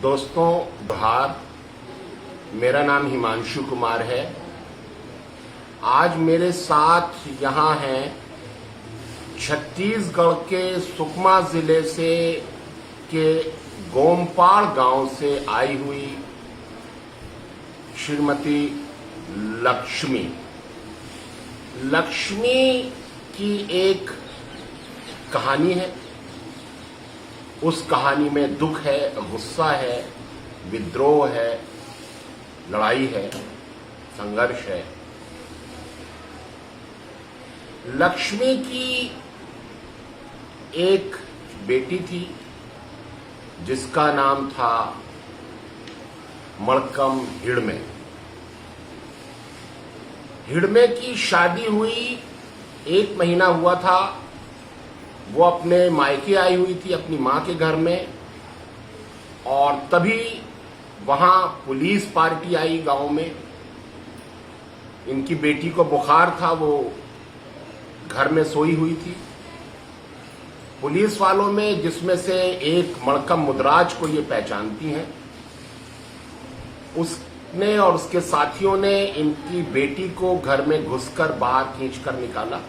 दोस्तों जोहार, मेरा नाम हिमांशु कुमार है। आज मेरे साथ यहाँ हैं छत्तीसगढ़ के सुकमा जिले से के गोमपाड़ गांव से आई हुई श्रीमती लक्ष्मी। लक्ष्मी की एक कहानी है। उस कहानी में दुख है, गुस्सा है, विद्रोह है, लड़ाई है, संघर्ष है। लक्ष्मी की एक बेटी थी जिसका नाम था मड़कम हिड़मे। हिड़मे की शादी हुई 1 महीना हुआ था। वो अपने मायके आई हुई थी अपनी मां के घर में, और तभी वहां पुलिस पार्टी आई गांव में। इनकी बेटी को बुखार था, वो घर में सोई हुई थी। पुलिस वालों में जिसमें से एक मड़कम मुद्राज को ये पहचानती हैं, उसने और उसके साथियों ने इनकी बेटी को घर में घुसकर बाहर खींचकर निकाला।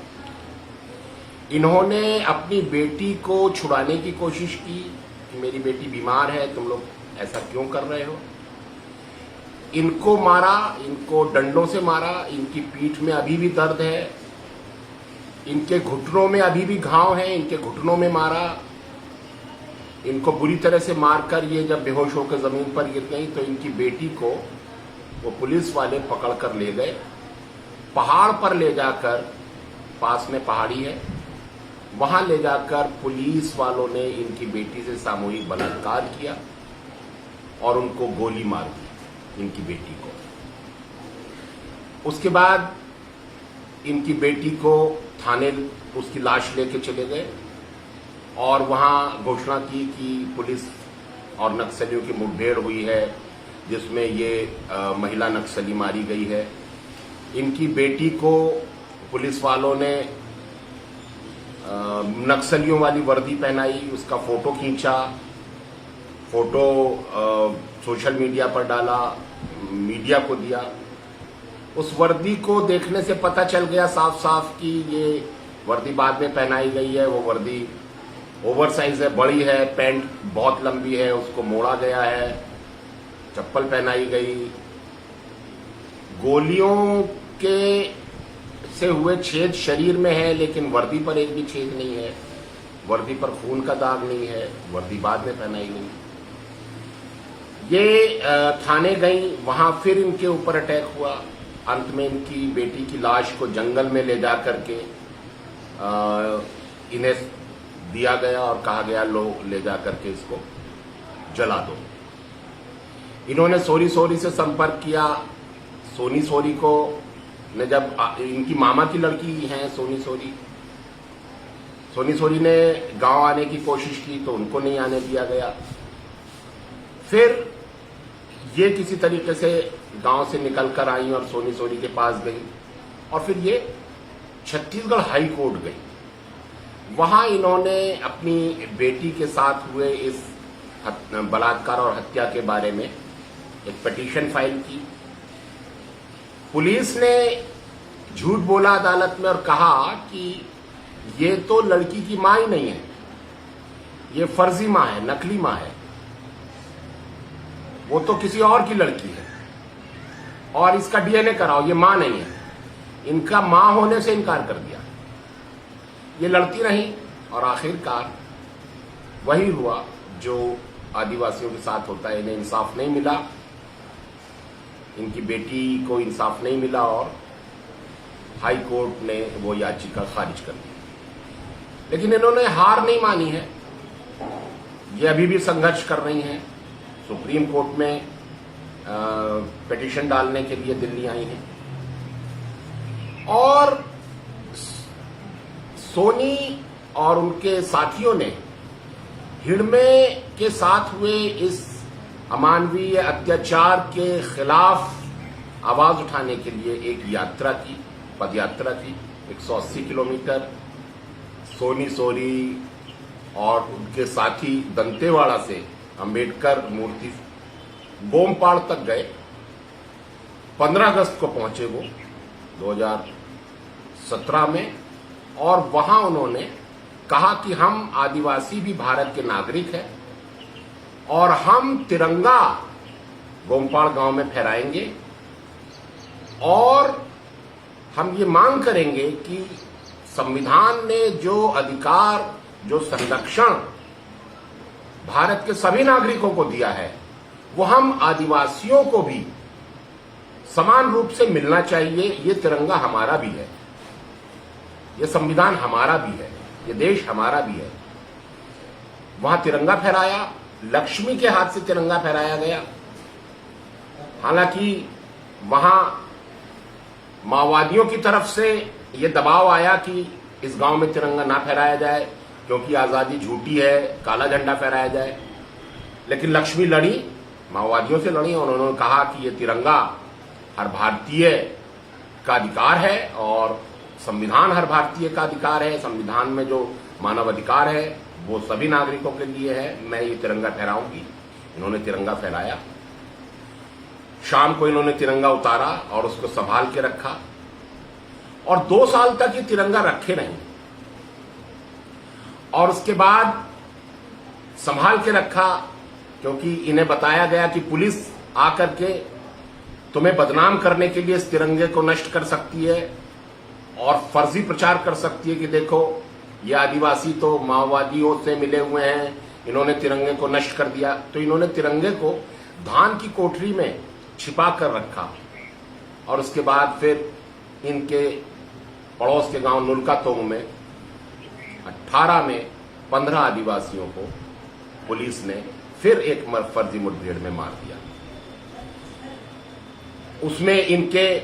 इन्होंने अपनी बेटी को छुड़ाने की कोशिश की कि मेरी बेटी बीमार है, तुम लोग ऐसा क्यों कर रहे हो। इनको मारा, इनको डंडों से मारा। इनकी पीठ में अभी भी दर्द है, इनके घुटनों में अभी भी घाव हैं, इनके घुटनों में मारा। इनको बुरी तरह से मारकर ये जब बेहोश होकर जमीन पर गिर गई तो इनकी बेटी को वो पुलिस वाले पकड़कर ले गए। पहाड़ पर ले जाकर, पास में पहाड़ी है, वहां ले जाकर पुलिस वालों ने इनकी बेटी से सामूहिक बलात्कार किया और उनको गोली मार दी, इनकी बेटी को। उसके बाद इनकी बेटी को थाने उसकी लाश लेके चले गए और वहां घोषणा की कि पुलिस और नक्सलियों की मुठभेड़ हुई है, जिसमें ये महिला नक्सली मारी गई है। इनकी बेटी को पुलिस वालों ने नक्सलियों वाली वर्दी पहनाई, उसका फोटो खींचा, फोटो सोशल मीडिया पर डाला, मीडिया को दिया। उस वर्दी को देखने से पता चल गया साफ साफ कि ये वर्दी बाद में पहनाई गई है। वो वर्दी ओवर साइज है, बड़ी है, पैंट बहुत लंबी है, उसको मोड़ा गया है, चप्पल पहनाई गई। गोलियों के से हुए छेद शरीर में है, लेकिन वर्दी पर एक भी छेद नहीं है, वर्दी पर खून का दाग नहीं है, वर्दी बाद में पहनाई गई। ये थाने गई, वहां फिर इनके ऊपर अटैक हुआ। अंत में इनकी बेटी की लाश को जंगल में ले जाकर के इन्हें दिया गया और कहा गया लो ले जाकर के इसको जला दो। इन्होंने सोनी सोरी से संपर्क किया। सोनी सोरी को ने जब इनकी मामा की लड़की हैं सोनी सोरी ने गांव आने की कोशिश की तो उनको नहीं आने दिया गया। फिर ये किसी तरीके से गांव से निकलकर आई और सोनी सोरी के पास गई और फिर ये छत्तीसगढ़ हाई कोर्ट गई। वहां इन्होंने अपनी बेटी के साथ हुए इस बलात्कार और हत्या के बारे में एक पिटीशन फाइल की। पुलिस ने झूठ बोला अदालत में और कहा कि ये तो लड़की की मां ही नहीं है, ये फर्जी मां है, नकली मां है, वो तो किसी और की लड़की है और इसका डीएनए कराओ, ये मां नहीं है। इनका मां होने से इनकार कर दिया। ये लड़ती रही और आखिरकार वही हुआ जो आदिवासियों के साथ होता है। इन्हें इंसाफ नहीं मिला, इनकी बेटी को इंसाफ नहीं मिला और हाई कोर्ट ने वो याचिका खारिज कर दी। लेकिन इन्होंने हार नहीं मानी है, ये अभी भी संघर्ष कर रही हैं। सुप्रीम कोर्ट में पिटीशन डालने के लिए दिल्ली आई हैं। और सोनी और उनके साथियों ने हिड़मे के साथ हुए इस अमानवीय अत्याचार के खिलाफ आवाज उठाने के लिए एक यात्रा की, पदयात्रा की 180 किलोमीटर। सोनी सोरी और उनके साथी दंतेवाड़ा से अंबेडकर मूर्ति गोमपाड़ तक गए। 15 अगस्त को पहुंचे वो 2017 में, और वहां उन्होंने कहा कि हम आदिवासी भी भारत के नागरिक हैं और हम तिरंगा गोमपाड़ गांव में फहराएंगे और हम ये मांग करेंगे कि संविधान ने जो अधिकार, जो संरक्षण भारत के सभी नागरिकों को दिया है, वो हम आदिवासियों को भी समान रूप से मिलना चाहिए। ये तिरंगा हमारा भी है, ये संविधान हमारा भी है, ये देश हमारा भी है। वहां तिरंगा फहराया, लक्ष्मी के हाथ से तिरंगा फहराया गया। हालांकि वहां माओवादियों की तरफ से यह दबाव आया कि इस गांव में तिरंगा ना फहराया जाए क्योंकि आजादी झूठी है, काला झंडा फहराया जाए। लेकिन लक्ष्मी लड़ी, माओवादियों से लड़ी और उन्होंने कहा कि यह तिरंगा हर भारतीय का अधिकार है और संविधान हर भारतीय का अधिकार है। संविधान में जो मानव अधिकार है वो सभी नागरिकों के लिए है। मैं ये तिरंगा फहराऊंगी। इन्होंने तिरंगा फहराया। शाम को इन्होंने तिरंगा उतारा और उसको संभाल के रखा और 2 साल तक ये तिरंगा रखे नहीं, और उसके बाद संभाल के रखा क्योंकि इन्हें बताया गया कि पुलिस आकर के तुम्हें बदनाम करने के लिए इस तिरंगे को नष्ट कर सकती है और फर्जी प्रचार कर सकती है कि देखो ये आदिवासी तो माओवादियों से मिले हुए हैं, इन्होंने तिरंगे को नष्ट कर दिया। तो इन्होंने तिरंगे को धान की कोठरी में छिपा कर रखा और उसके बाद फिर इनके पड़ोस के गांव नुलकातोंग में 18 में 15 आदिवासियों को पुलिस ने फिर एक फर्जी मुठभेड़ में मार दिया। उसमें इनके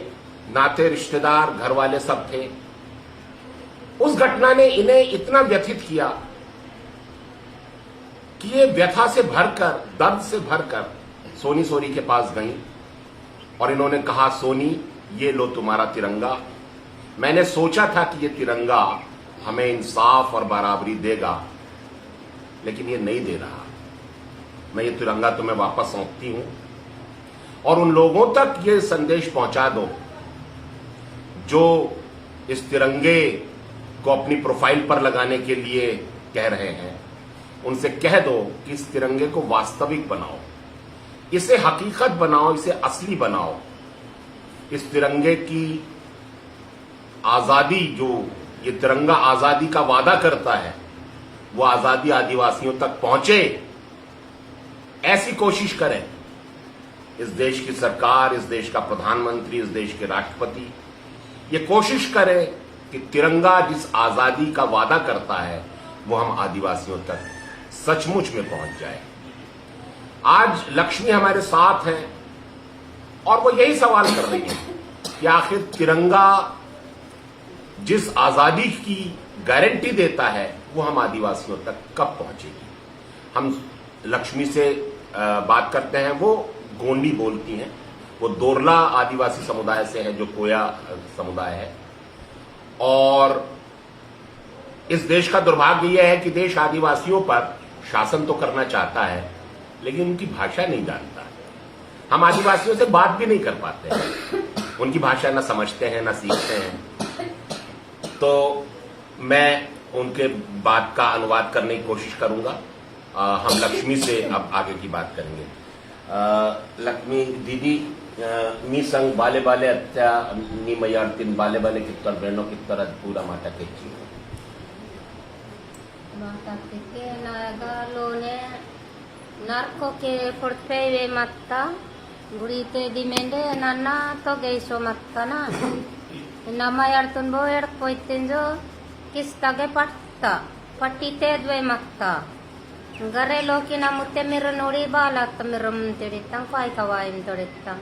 नाते रिश्तेदार, घर वाले सब थे। उस घटना ने इन्हें इतना व्यथित किया कि ये व्यथा से भरकर, दर्द से भरकर सोनी सोरी के पास गईं और इन्होंने कहा, सोनी ये लो तुम्हारा तिरंगा। मैंने सोचा था कि ये तिरंगा हमें इंसाफ और बराबरी देगा, लेकिन ये नहीं दे रहा। मैं ये तिरंगा तुम्हें वापस सौंपती हूं और उन लोगों तक ये संदेश पहुंचा दो जो इस तिरंगे को अपनी प्रोफाइल पर लगाने के लिए कह रहे हैं। उनसे कह दो कि इस तिरंगे को वास्तविक बनाओ, इसे हकीकत बनाओ, इसे असली बनाओ। इस तिरंगे की आजादी, जो ये तिरंगा आजादी का वादा करता है, वो आजादी आदिवासियों तक पहुंचे, ऐसी कोशिश करें। इस देश की सरकार, इस देश का प्रधानमंत्री, इस देश के राष्ट्रपति ये कोशिश करें कि तिरंगा जिस आजादी का वादा करता है वो हम आदिवासियों तक सचमुच में पहुंच जाए। आज लक्ष्मी हमारे साथ हैं और वो यही सवाल कर रही है कि आखिर तिरंगा जिस आजादी की गारंटी देता है वो हम आदिवासियों तक कब पहुंचेगी। हम लक्ष्मी से बात करते हैं, वो गोंडी बोलती हैं। वो दोरला आदिवासी समुदाय से है, जो कोया समुदाय है। और इस देश का दुर्भाग्य यह है कि देश आदिवासियों पर शासन तो करना चाहता है लेकिन उनकी भाषा नहीं जानता। हम आदिवासियों से बात भी नहीं कर पाते हैं, उनकी भाषा ना समझते हैं ना सीखते हैं। तो मैं उनके बात का अनुवाद करने की कोशिश करूंगा। हम लक्ष्मी से अब आगे की बात करेंगे। लक्ष्मी दीदी, मी संग बाले बाले अत्या नी मयार्तिन बाले बाले कित्तर बहनों कित्तर पूरा माता के चीज माता के नागा लोने नारको के पड़ते मत्ता बुढ़ी ते दिमेंडे नाना तो गई सो मत्ता ना nama yartun boer poitenjo kistage patta patite dve matta gare lokina mutte mir nori bala tamirum tiditang pai kawaim tiditang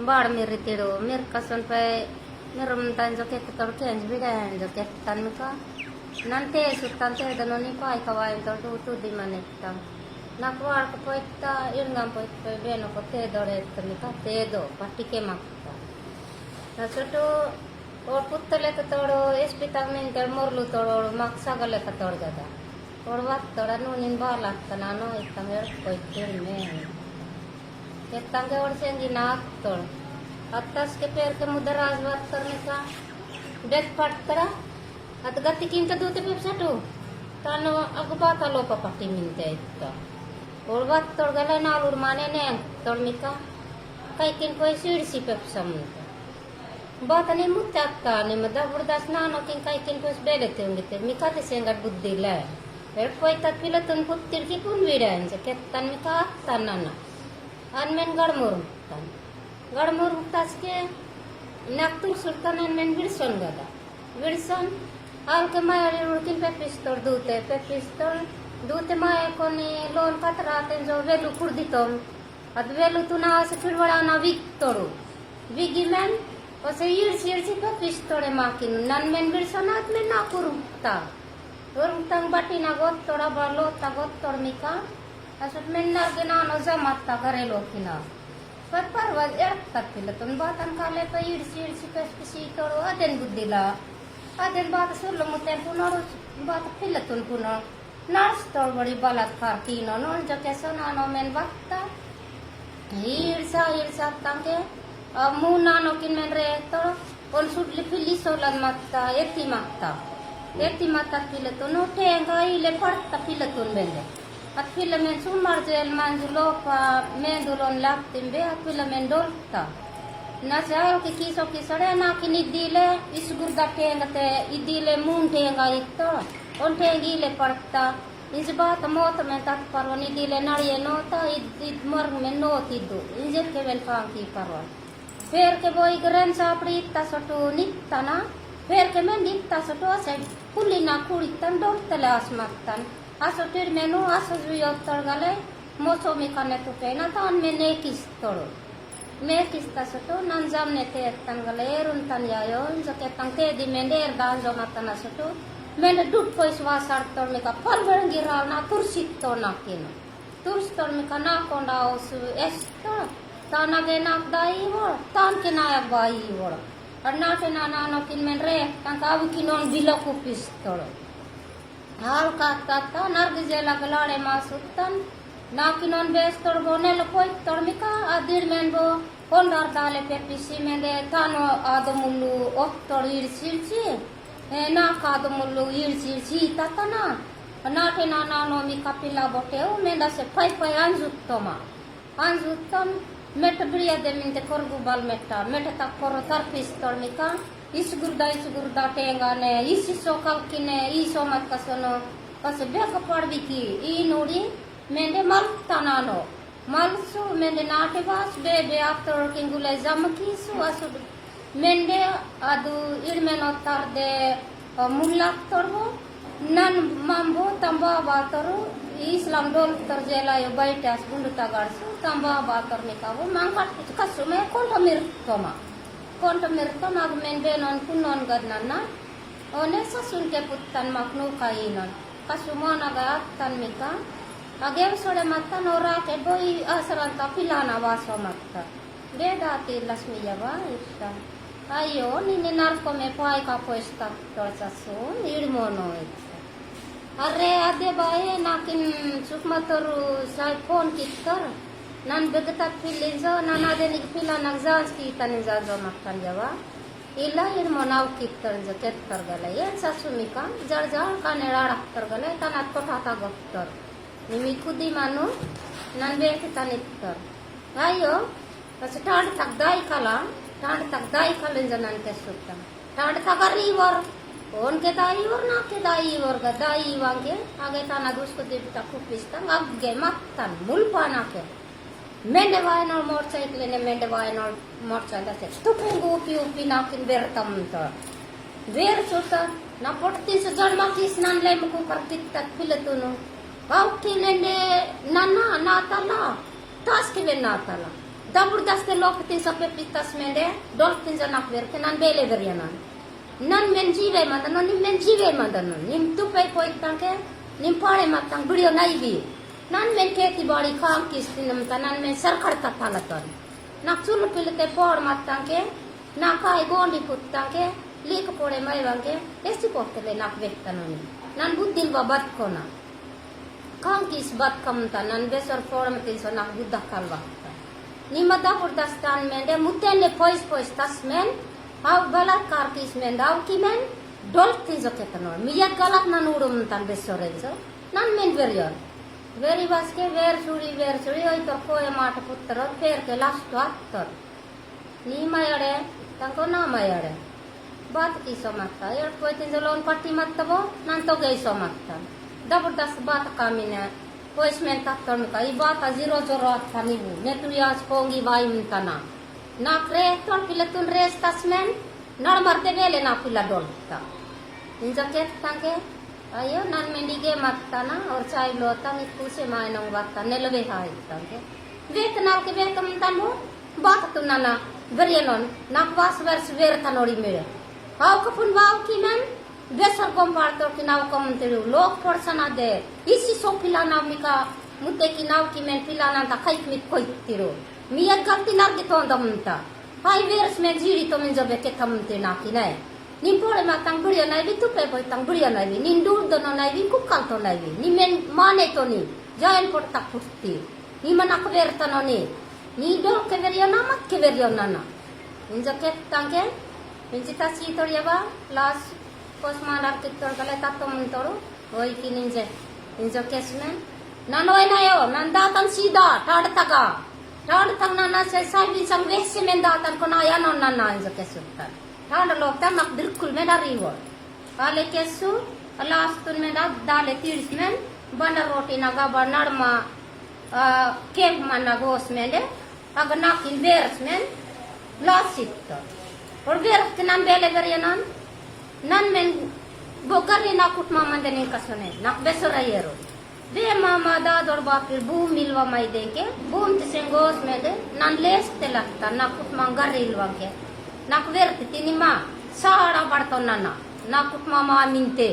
bar mir tido mir kason pe mirum tanjo ke tor kenj bidan jo ke tanka nante sutante danoni pai kawaim tor tu di manetta nakwar ko poitta irngam poitta beno ko te dore tamika te do patike matta nasoto और पुत्तले का तोड़ो इस पिता में inter मोरलू तोड़ो मक्सा गले का तोड़ जाता और बात तोड़ा नो निंबा लगता ना नो इतना मेरे कोई तेल में Ketangke orsengi naktor. Atas ke per ke mudaraz wat karne ka. Det pattara. At gati kinta dute pep satu. Tano agubata lo papati minte itta. Or wat tor gala nalur mane ne tor mika. Kai kin koi sirsi pep samta. Bata ne mutatta ne mada burdas nano kin kai kin koi bele teungite. Mika te sengat buddhi la. Per koi tat pilatun puttir ki pun vidan se ketan mika tanana. Anmen gadmurtan. Gadmurtas ke naktur sultan anmen Wilson gada. Wilson al ke maya rutin pe pistol dute maya koni loan katraten jo velu kurditom. Ad velu tuna se firwala na Victoru. Vigimen o se yirsi pe pistole makin nanmen Wilson atmen na kurumta. Urumtang bati na gottora barlo ta gottor mika. Asut mennar gina no zamatta garelo kina. Parwas ertat pilatun batan kale pa yirsi pespisi toro aden buddila. Aden bata surlo muten punoro bata pilatun puno. Nars tor bari balat kartino non jakeso nano men batta. Irsa tangke muna no kin men retor on sudli pilisolan matta eti matta pilatun no tenga ile parta pilatun bende. At filamen sumar jel manjulo pa mendulon laptimbe at filamen dolta. Nasal ki kiso kisare na kinidile isgurda tengate idile mun tenga itto on tengile parta injbata mota men tat parwani dile nariye nota id mar men notidu injet ke vel kanki parwan fer ke boy gran sapri ta soto nittana fer ke men nitta soto se kulina kuritan doltala asmaktan asotir menu asozuyottor gale moso mikane to pena tan mene kistoro me kista soto nanjam nete tan gale erun tan yayo joke tangte di mender danjo matana soto men dut pois wasar tor meka parwang giral na tursit to nakino turstor meka na konda osu esto tanage nak dai ho tan ke na bai ho arna te na no kin men re tan ka kinon biloku pistoro hal kata nargizela galare masuttan nakinon bestor bonel koi tormika adir menbo kondar dale pepisi mende tano adamulu ottor irsilsi na kadamulu irsilsi tatana nate na no mi kapila boteu menda se pai anzuttom met briya de minte korgu bal metta ta kor tarpis tormika isgurda tengane isi sokal kine iso mat kasono pas beka parbi ki I nuri mende mal tanano malsu mende nate vas be after kingule zamki su asu mende adu irmeno tarde mullak torbo nan mambo tamba batoru islam dol tarjela yo baitas bundu tagarsu tamba bator nikawo mangkat kasume kontamir toma konta mirta mag men benon kunon gadnana one sasun ke puttan maknu kainon kasumona ga tan mika agem sore matta nora ke boy asranta pilana waso matta bedati lasmiyawa itta ayo nini narko me pai ka poista torsasun irmono itta arre ade bae nakin sukmatoru sai phone kittar nan begatat pilinzo nan adeni pila nagzans ki tanin zazo makkan jawa ila irmonaw kittar jaket targala yen sasumika jar kane radak targala tanat kotata goktor nimi kudi manu nan be kitanittar ayo pas tad tak dai kala janan ke sutta tad takari war on ke dai war na ke dai war ga dai wange age tana dusko devita kupista agge mattan mulpana ke mende vainol motorcycle ne mende vainol motorcycle se tupungu upi nakin bertam to ver sota na potti se jarma kisnan le muku kartit tak pilatunu bauki nende nana natala tas ke natala dabur daste lokti sa pepitas mende doltin janak ver ke nan bele verianan nan men jive mandanon nim tupai poitanke nim pare matang video naibi nan men खेती बाड़ी काम किस्तिनम तनन men sarkar tatalaton nak sulu pilite por mattanke na kai gondi puttanke lik pore mai wange esti pottele nak vettanoni nan buddin babat kona kam kis bat kam tanan besar form tin so nak buddha kalwa Nimada Purdastan mende mutene pois tasmen haw balatkar kismen daw kimen dolti zoketano miyak galak nanurum tan besorenzo nan men verior veri baske ver suri oi to koe mata puttro fer ke lasto attor nimayare tanko namayare bat ki somatta yer poitin zolon patti mattabo nan to gei somatta daburdast bat kamine poismen tattor ka ibata zero zero atanibu neturias pongi vaim tana na kre ton pilatun res tasmen nar marte vele na pila dolta injaket tanke ayo nan mendige mattana or chai lotang ikuse mainong batta nelve hai tanke vetna ke vetam tanu bat tunana verienon nakwas vers ver tanori mere haw kapun waw kimen besar kompartor ki naw komteru lok persana de isi sopila namika mutte ki naw kimen pilana ta khaik mit koitiro miyak galti nar ke tondamta hai vers me jiri to men jobe ke thamte na kinai nimpore matang buria nai bitu pe boy tang buria nai nindur dono nai bi kukal to nai ni men mane to ni jain por tak putti ni manak verta no ni dol ke veriona mak ke veriona na injaket tanke injita si toriaba las posman arkitor kale tatom toru oi kininje injokesmen nanoi na yo nanda tan sida tad tang nana se sabi sang vesse men datan ko na ya non nana injokesuttan tad lokta nak dirkul me dariwo ale kesu alastun me dale tirsmen bana roti naga banarma kek mana gos mende agna kin versmen lasit or ver kenan bele verianan nan men bogari na kutma mandeni kasone nak besora yero de mama da dor bapir boom milwa mai deke boom tisengos mede nan les telakta na kutma garilwa ke nak ver tinima sara bartonana na kutma ma minte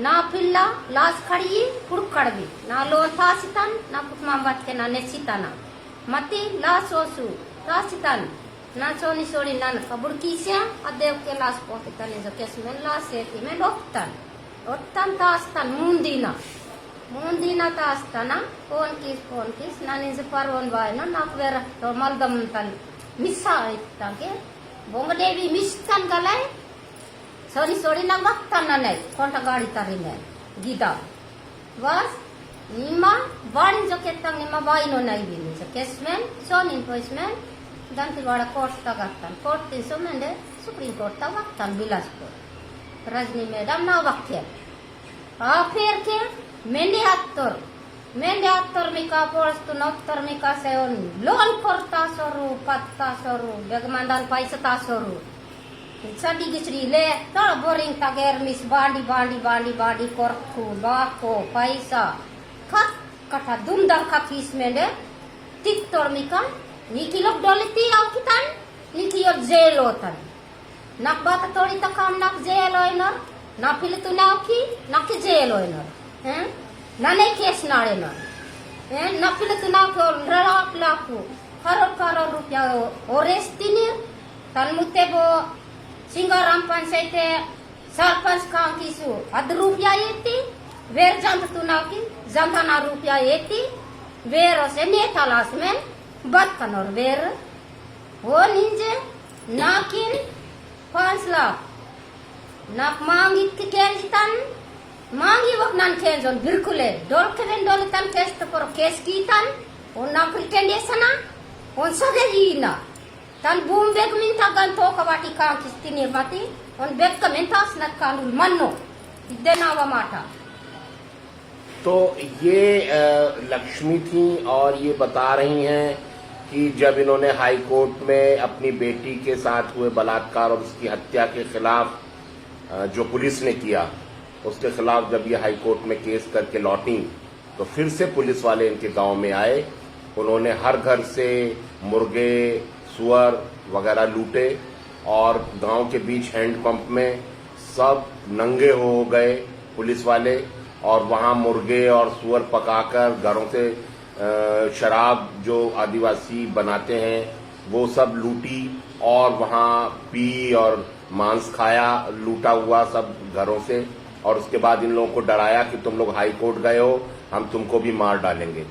na pilla las khadi purkadbi na lo thasitan na kutma batte na nesitana mati la sosu thasitan na choni sori nan kabur kisya adev ke las pokitan is kesmen la seti men ottan tastan mundina tastana phone kis nan is parwon vai na nak vera to maldam tan missa itanke bonga devi mistan galai sori na waktan na nai konta gadi tarine gida was nima bani joketang nima vai no nai bini kesmen sonin poismen Dantewada court tagatan court tisomende supreme court tagatan bilaspur rajni madam na wakya akhir ke mende attor mika postu nottor mika seon lon korta soru patta soru begmandan paisa ta soru sadi gisri le tar boring tager mis bandi korku bako paisa khat kata dumdar khakis mende tiktor mika nikilok doliti au kitan nikiyok zelotan nak bata tori takam nak zeloiner na pilutu nauki nak zeloiner nane kes narener na pilutu nauki rak laku karo rupya orestinir tan mutebo singaram pansaite sarpans kankisu ad rupya yeti ver jantu nauki jantana rupya yeti ver se netalas men bat kanor ver ho ninje nakin 5 lakh nak mangi kenjitan mangi wak nan kenjon birkule dol keven dol tan kest por kes kitan on nak pretende sana on sagina tan boom beg min tagan to kawati ka kistini mati on beg kamentas nak kanul manno denawa mata तो ये लक्ष्मी थी और ये बता रही हैं कि जब इन्होंने हाई कोर्ट में अपनी बेटी के साथ हुए बलात्कार और उसकी हत्या के खिलाफ जो पुलिस ने किया उसके खिलाफ जब ये हाई कोर्ट में केस करके लौटी तो फिर से पुलिस वाले इनके गांव में आए। उन्होंने हर घर से मुर्गे सुअर वगैरह लूटे और गांव के बीच हैंडपंप में सब नंगे हो गए पुलिस वाले और वहां मुर्गे और सुअर पकाकर घरों से शराब जो आदिवासी बनाते हैं वो सब लूटी और वहां पी और मांस खाया लूटा हुआ सब घरों से और उसके बाद इन लोगों को डराया कि तुम लोग हाई कोर्ट गए हो हम तुमको भी मार डालेंगे।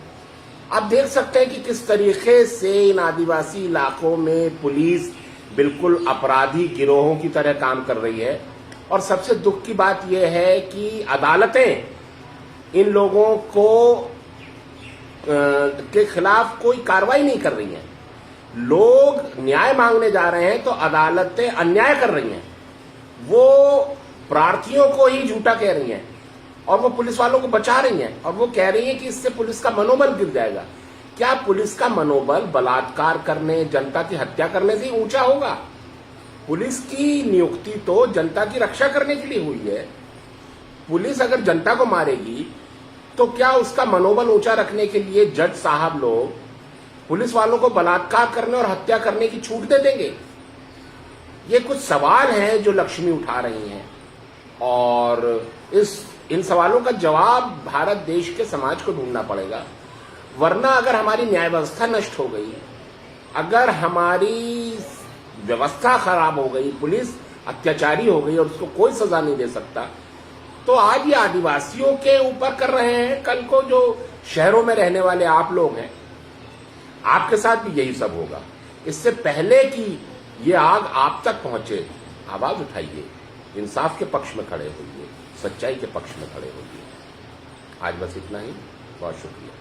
आप देख सकते हैं कि किस तरीके से इन आदिवासी इलाकों में पुलिस बिल्कुल अपराधी गिरोहों की तरह काम कर रही है। और सबसे दुख की बात यह है कि अदालतें इन लोगों को के खिलाफ कोई कार्रवाई नहीं कर रही हैं। लोग न्याय मांगने जा रहे हैं तो अदालतें अन्याय कर रही हैं। वो प्रार्थियों को ही झूठा कह रही हैं और वो पुलिस वालों को बचा रही हैं और वो कह रही हैं कि इससे पुलिस का मनोबल गिर जाएगा। क्या पुलिस का मनोबल बलात्कार करने, जनता की हत्या करने से ही ऊंचा होगा? पुलिस की नियुक्ति तो जनता की रक्षा करने के लिए हुई है। पुलिस अगर जनता को मारेगी तो क्या उसका मनोबल ऊंचा रखने के लिए जज साहब लोग पुलिस वालों को बलात्कार करने और हत्या करने की छूट दे देंगे? ये कुछ सवाल हैं जो लक्ष्मी उठा रही हैं और इन सवालों का जवाब भारत देश के समाज को ढूंढना पड़ेगा। वरना अगर हमारी न्याय व्यवस्था नष्ट हो गई, अगर हमारी व्यवस्था खराब हो गई, पुलिस अत्याचारी हो गई और उसको कोई सजा नहीं दे सकता, तो आज ये आदिवासियों के ऊपर कर रहे हैं, कल को जो शहरों में रहने वाले आप लोग हैं, आपके साथ भी यही सब होगा। इससे पहले कि ये आग आप तक पहुंचे, आवाज उठाइए, इंसाफ के पक्ष में खड़े होइए, सच्चाई के पक्ष में खड़े होइए। आज बस इतना ही। बहुत शुक्रिया।